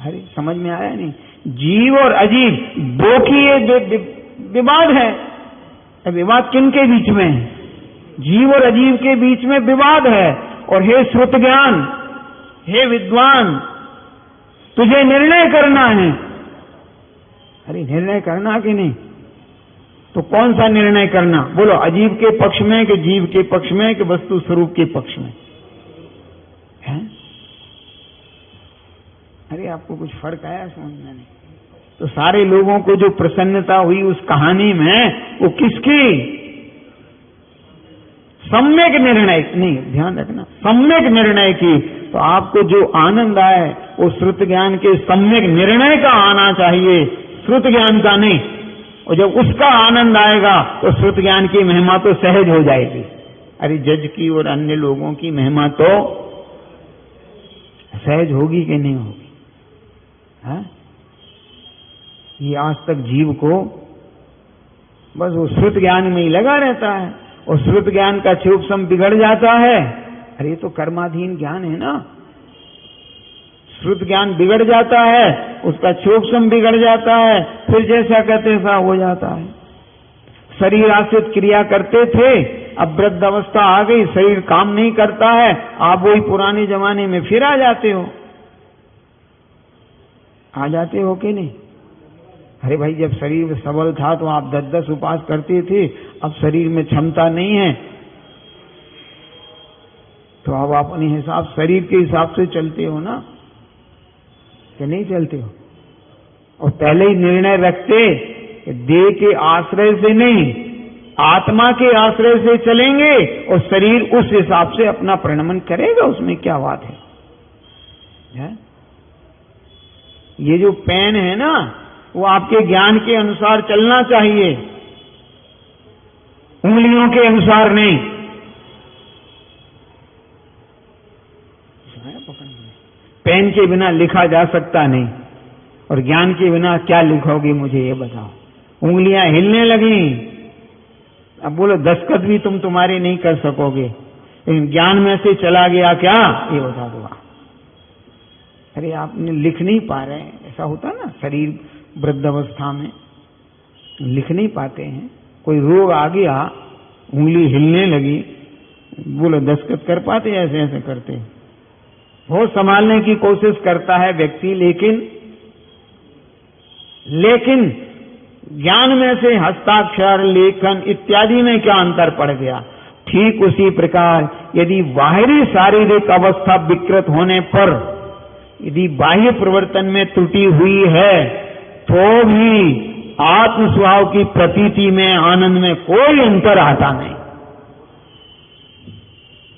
अरे समझ में आया नहीं? जीव और अजीव दो की ये विवाद है। विवाद किन के बीच में है? जीव और अजीव के बीच में विवाद है। और हे श्रुत ज्ञान, हे विद्वान, तुझे निर्णय करना है। अरे निर्णय करना कि नहीं? तो कौन सा निर्णय करना? बोलो, अजीव के पक्ष में कि जीव के पक्ष में कि वस्तु स्वरूप के पक्ष में है? अरे आपको कुछ फर्क आया समझ में? नहीं। तो सारे लोगों को जो प्रसन्नता हुई उस कहानी में, वो किसकी? सम्यक निर्णय, नहीं ध्यान रखना, सम्यक निर्णय की। तो आपको जो आनंद आए वो श्रुत ज्ञान के सम्यक निर्णय का आना चाहिए, श्रुत ज्ञान का नहीं। और जब उसका आनंद आएगा तो श्रुत ज्ञान की महिमा तो सहज हो जाएगी। अरे जज की और अन्य लोगों की महिमा तो सहज होगी कि नहीं होगी? है? ये आज तक जीव को बस वो श्रुत ज्ञान में ही लगा रहता है, और श्रुत ज्ञान का क्षोभ बिगड़ जाता है। अरे ये तो कर्माधीन ज्ञान है ना। श्रुत ज्ञान बिगड़ जाता है, उसका सूक्ष्म बिगड़ जाता है, फिर जैसा कहते ऐसा हो जाता है। शरीर आश्रित क्रिया करते थे, अब वृद्ध अवस्था आ गई, शरीर काम नहीं करता है, आप वही पुराने जमाने में फिर आ जाते हो। आ जाते हो कि नहीं? अरे भाई, जब शरीर सबल था तो आप 10-10 उपवास करते थे, अब शरीर में क्षमता नहीं है तो अब आप अपने हिसाब, शरीर के हिसाब से चलते हो ना, कि नहीं चलते हो? और पहले ही निर्णय रखते कि देह के आश्रय से नहीं, आत्मा के आश्रय से चलेंगे और शरीर उस हिसाब से अपना परिणमन करेगा, उसमें क्या बात है? ये जो पेन है ना, वो आपके ज्ञान के अनुसार चलना चाहिए, उंगलियों के अनुसार नहीं। पेन के बिना लिखा जा सकता नहीं, और ज्ञान के बिना क्या लिखोगे मुझे ये बताओ? उंगलियां हिलने लगी, अब बोलो दस्तखत भी तुम्हारे नहीं कर सकोगे, लेकिन ज्ञान में से चला गया क्या, ये बता दो। अरे आपने लिख नहीं पा रहे हैं, ऐसा होता ना, शरीर वृद्धावस्था में लिख नहीं पाते हैं, कोई रोग आ गया, उंगली हिलने लगी, बोलो दस्तखत कर पाते? ऐसे ऐसे करते हैं। बहुत संभालने की कोशिश करता है व्यक्ति, लेकिन ज्ञान में से हस्ताक्षर, लेखन इत्यादि में क्या अंतर पड़ गया? ठीक उसी प्रकार यदि बाहरी शारीरिक अवस्था विकृत होने पर यदि बाह्य प्रवर्तन में त्रुटि हुई है तो भी आत्म स्वभाव की प्रतीति में, आनंद में कोई अंतर आता नहीं।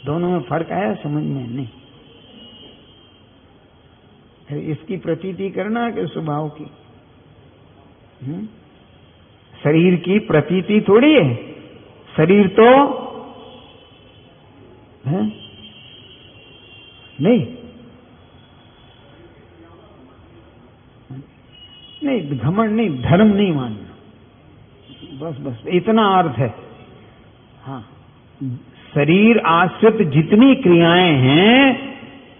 दोनों में फर्क आया समझ में? नहीं। इसकी प्रतीति करना कि स्वभाव की? शरीर की प्रतीति थोड़ी है, शरीर तो है नहीं, घमंड नहीं, धर्म नहीं मानना, बस इतना अर्थ है। हाँ, शरीर आश्रित जितनी क्रियाएं हैं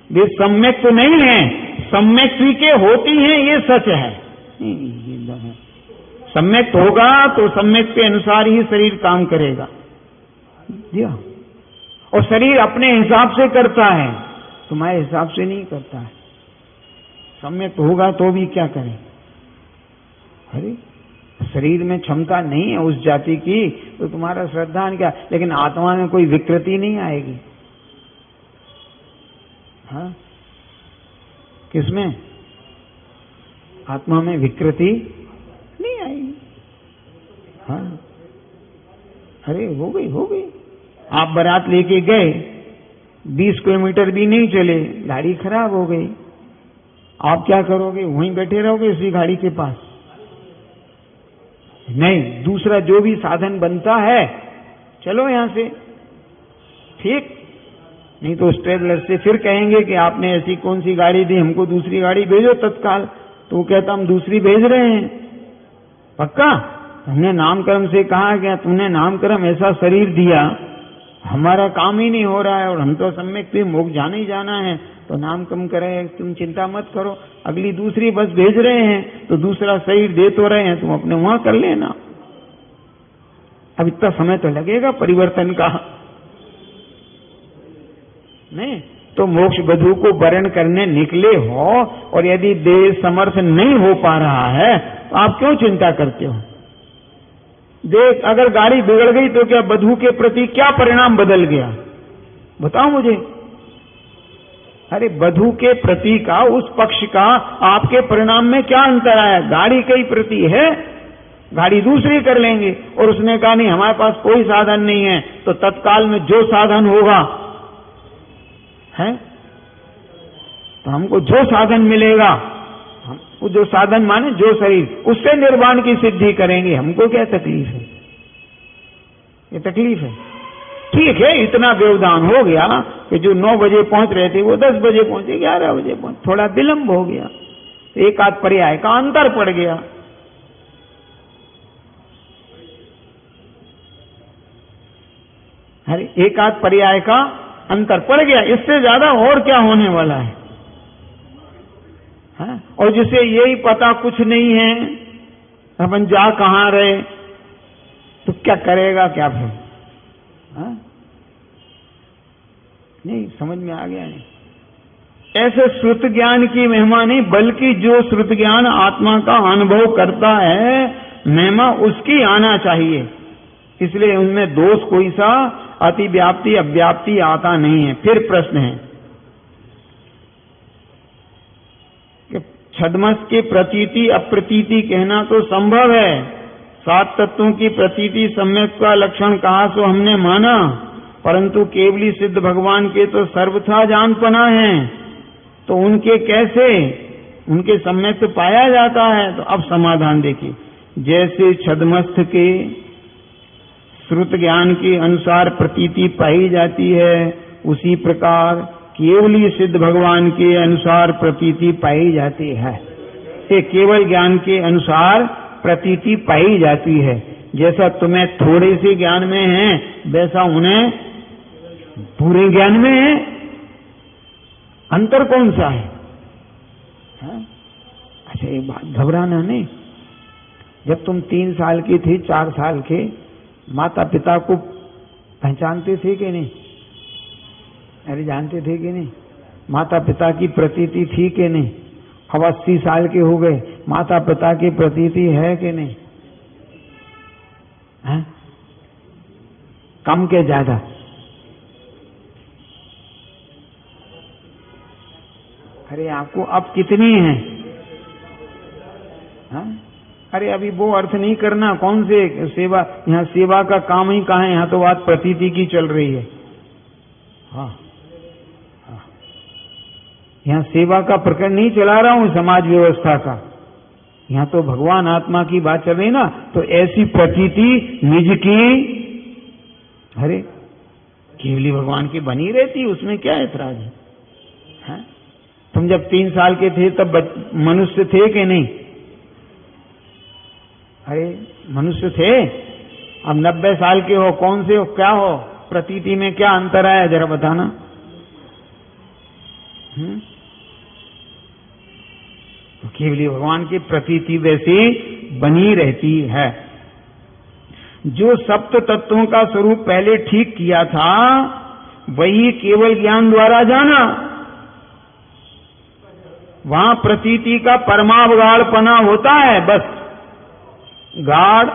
वे सम्यक तो नहीं है, सम्यक के होती हैं, ये सच है। सम्यक होगा तो सम्यक के अनुसार ही शरीर काम करेगा, और शरीर अपने हिसाब से करता है, तुम्हारे हिसाब से नहीं करता है। सम्यक होगा तो भी क्या करें? अरे शरीर में क्षमता नहीं है उस जाति की तो तुम्हारा श्रद्धान क्या, लेकिन आत्मा में कोई विकृति नहीं आएगी। हाँ, किसमें? आत्मा में विकृति नहीं आएगी। हाँ, अरे हो गई। आप बारात लेके गए, 20 किलोमीटर भी नहीं चले, गाड़ी खराब हो गई, आप क्या करोगे? वहीं बैठे रहोगे उसी गाड़ी के पास? नहीं, दूसरा जो भी साधन बनता है, चलो यहां से, ठीक? नहीं तो उस ट्रेवलर से फिर कहेंगे कि आपने ऐसी कौन सी गाड़ी दी, हमको दूसरी गाड़ी भेजो तत्काल। तो वो कहता हम दूसरी भेज रहे हैं। पक्का? हमने नामकर्म से कहा कि तुमने नामकर्म ऐसा शरीर दिया, हमारा काम ही नहीं हो रहा है और हम तो सम्यक भी मोक्ष जाना ही जाना है, तो नामकर्म करें, तुम चिंता मत करो, अगली दूसरी बस भेज रहे हैं तो दूसरा शरीर दे तो रहे हैं, तुम अपने वहां कर लेना। अब इतना समय तो लगेगा परिवर्तन का, नहीं तो मोक्ष बधू को वरण करने निकले हो और यदि देह समर्थ नहीं हो पा रहा है तो आप क्यों चिंता करते हो? देख, अगर गाड़ी बिगड़ गई तो क्या बधू के प्रति क्या परिणाम बदल गया? बताओ मुझे। अरे बधू के प्रति का, उस पक्ष का आपके परिणाम में क्या अंतर आया? गाड़ी के प्रति है, गाड़ी दूसरी कर लेंगे, और उसने कहा नहीं हमारे पास कोई साधन नहीं है, तो तत्काल में जो साधन होगा है, तो हमको जो साधन मिलेगा, हमको जो साधन माने जो शरीर, उससे निर्वाण की सिद्धि करेंगे। हमको क्या तकलीफ है? ये तकलीफ है? ठीक है, इतना व्यवधान हो गया कि जो 9 बजे पहुंच रहे थे वो 10 बजे पहुंचे, 11 बजे पहुंचे, थोड़ा विलंब हो गया, एक आध पर्याय का अंतर पड़ गया। अरे एक आध पर्याय का अंतर पड़ गया, इससे ज्यादा और क्या होने वाला है? और जिसे यही पता कुछ नहीं है, अपन जा कहां रहे, तो क्या करेगा क्या फिर? हाँ? नहीं समझ में आ गया? नहीं, ऐसे श्रुत ज्ञान की महिमा नहीं, बल्कि जो श्रुत ज्ञान आत्मा का अनुभव करता है, महिमा उसकी आना चाहिए। इसलिए उनमें दोष कोई सा अतिव्याप्ति अव्याप्ति आता नहीं है। फिर प्रश्न है कि छद्मस की प्रतीति अप्रतीति कहना तो संभव है, 7 तत्वों की प्रतीति सम्यक का लक्षण कहा सो हमने माना, परंतु केवली सिद्ध भगवान के तो सर्वथा जानपना है, तो उनके कैसे, उनके सम्यक तो पाया जाता है। तो अब समाधान देखिए, जैसे छद्मस्थ के श्रुत ज्ञान के अनुसार प्रतीति पाई जाती है, उसी प्रकार केवली सिद्ध भगवान के अनुसार प्रतीति पाई जाती है। ये केवल ज्ञान के अनुसार प्रतीति पाई जाती है। जैसा तुम्हें थोड़े से ज्ञान में है, वैसा उन्हें पूरे ज्ञान में है। अंतर कौन सा है? अच्छा एक बात, घबराना नहीं। जब तुम 3 साल की थी, 4 साल के, माता पिता को पहचानते थे कि नहीं? अरे जानते थे कि नहीं? माता पिता की प्रतीति थी कि नहीं? अब 80 साल के हो गए, माता पिता की प्रतीति है कि नहीं? है? कम के ज्यादा? अरे आपको अब कितनी है? हाँ? अरे अभी वो अर्थ नहीं करना, कौन से सेवा, यहाँ सेवा का काम ही कहाँ है, यहाँ तो बात प्रतीति की चल रही है। हाँ, हाँ। यहाँ सेवा का प्रकरण नहीं चला रहा हूँ, समाज व्यवस्था का, यहाँ तो भगवान आत्मा की बात चल रही ना। तो ऐसी प्रतीति निज की, अरे केवली भगवान की बनी रहती, उसमें क्या ऐतराज है? हाँ? तुम जब 3 साल के थे तब मनुष्य थे कि नहीं? अरे मनुष्य थे। अब 90 साल के हो, कौन से हो, क्या हो, प्रतीति में क्या अंतर आया जरा बताना। तो केवली भगवान की प्रतीति वैसी बनी रहती है। जो सप्त तत्वों का स्वरूप पहले ठीक किया था, वही केवल ज्ञान द्वारा जाना। वहां प्रतीति का परमावगाढ़पना होता है, बस गाढ़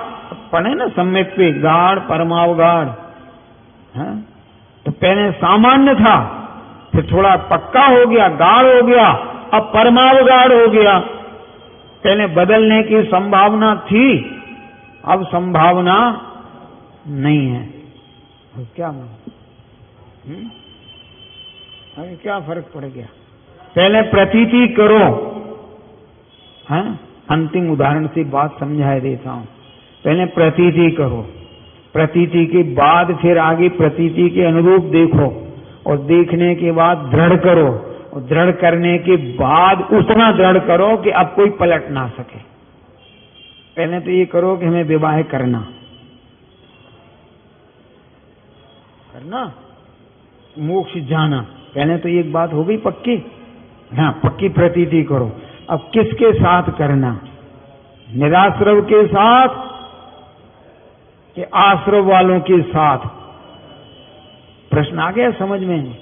पढ़े ना सम्यक पे, गाढ़ परमावगाढ़। तो पहले सामान्य था, फिर थोड़ा पक्का हो गया, गाढ़ हो गया, अब परमावगाढ़ हो गया। पहले बदलने की संभावना थी, अब संभावना नहीं है। तो क्या अरे क्या फर्क पड़ गया? पहले प्रतीति करो। हैं? अंतिम उदाहरण से बात समझा देता हूं। पहले प्रतीति करो, प्रतीति के बाद फिर आगे प्रतीति के अनुरूप देखो, और देखने के बाद दृढ़ करो, और दृढ़ करने के बाद उतना दृढ़ करो कि अब कोई पलट ना सके। पहले तो ये करो कि हमें विवाह करना, मोक्ष जाना। पहले तो एक बात हो गई पक्की। हाँ, पक्की प्रतीति करो। अब किसके साथ करना? निराश्रव के साथ कि आश्रव वालों के साथ? प्रश्न आ गया समझ में?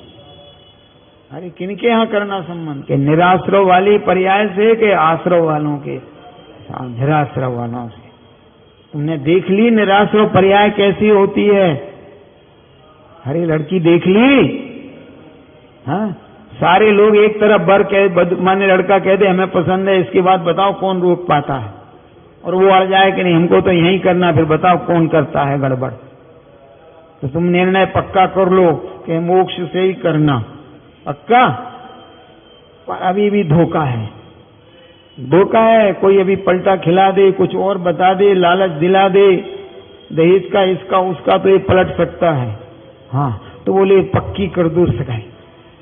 अरे किनके यहां करना संबंध? के निराश्रव वाले पर्याय से कि आश्रव वालों के साथ? निराश्रव वालों से। तुमने देख ली निराश्रव पर्याय कैसी होती है? अरे लड़की देख ली? हाँ, सारे लोग एक तरफ बर कह, माने लड़का कह दे हमें पसंद है, इसके बाद बताओ कौन रोक पाता है? और वो अड़ जाए कि नहीं हमको तो यही करना, फिर बताओ कौन करता है गड़बड़? तो तुम निर्णय पक्का कर लो कि मोक्ष से ही करना, पक्का। पर अभी भी धोखा है, धोखा है। कोई अभी पलटा खिला दे, कुछ और बता दे, लालच दिला दे, दहेज का, इसका उसका, तो ये पलट सकता है। हाँ, तो बोले पक्की कर दो सगाई।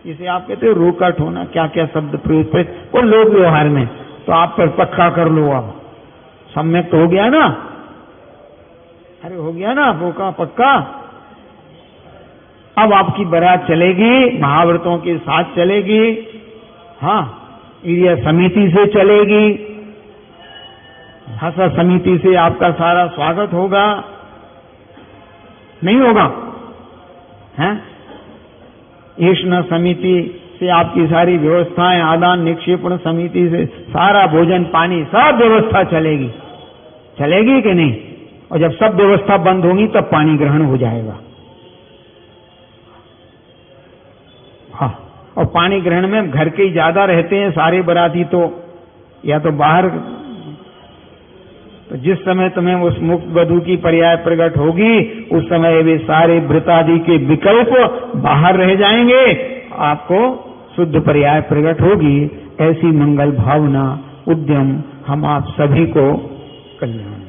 इसे आप कहते हो रोका ठोना, क्या क्या शब्द प्रयोग पे वो लोग व्यवहार में। तो आप पर पक्का कर लो, अब सम्यक तो हो गया ना? अरे हो गया ना, रोका पक्का। अब आपकी बारात चलेगी, महाव्रतों के साथ चलेगी। हाँ, यह समिति से चलेगी, भाषा समिति से आपका सारा स्वागत होगा, नहीं होगा? हैं? ईष्ण समिति से आपकी सारी व्यवस्थाएं, आदान निक्षेपण समिति से सारा भोजन पानी सब व्यवस्था चलेगी, चलेगी कि नहीं? और जब सब व्यवस्था बंद होगी तब पानी ग्रहण हो जाएगा। हाँ, और पानी ग्रहण में घर के ही ज्यादा रहते हैं सारे बराती, तो या तो बाहर, तो जिस समय तुम्हें उस मुक्त वधू की पर्याय प्रकट होगी उस समय वे सारे व्रतादि के विकल्प बाहर रह जाएंगे, आपको शुद्ध पर्याय प्रकट होगी। ऐसी मंगल भावना, उद्यम हम आप सभी को कल्याण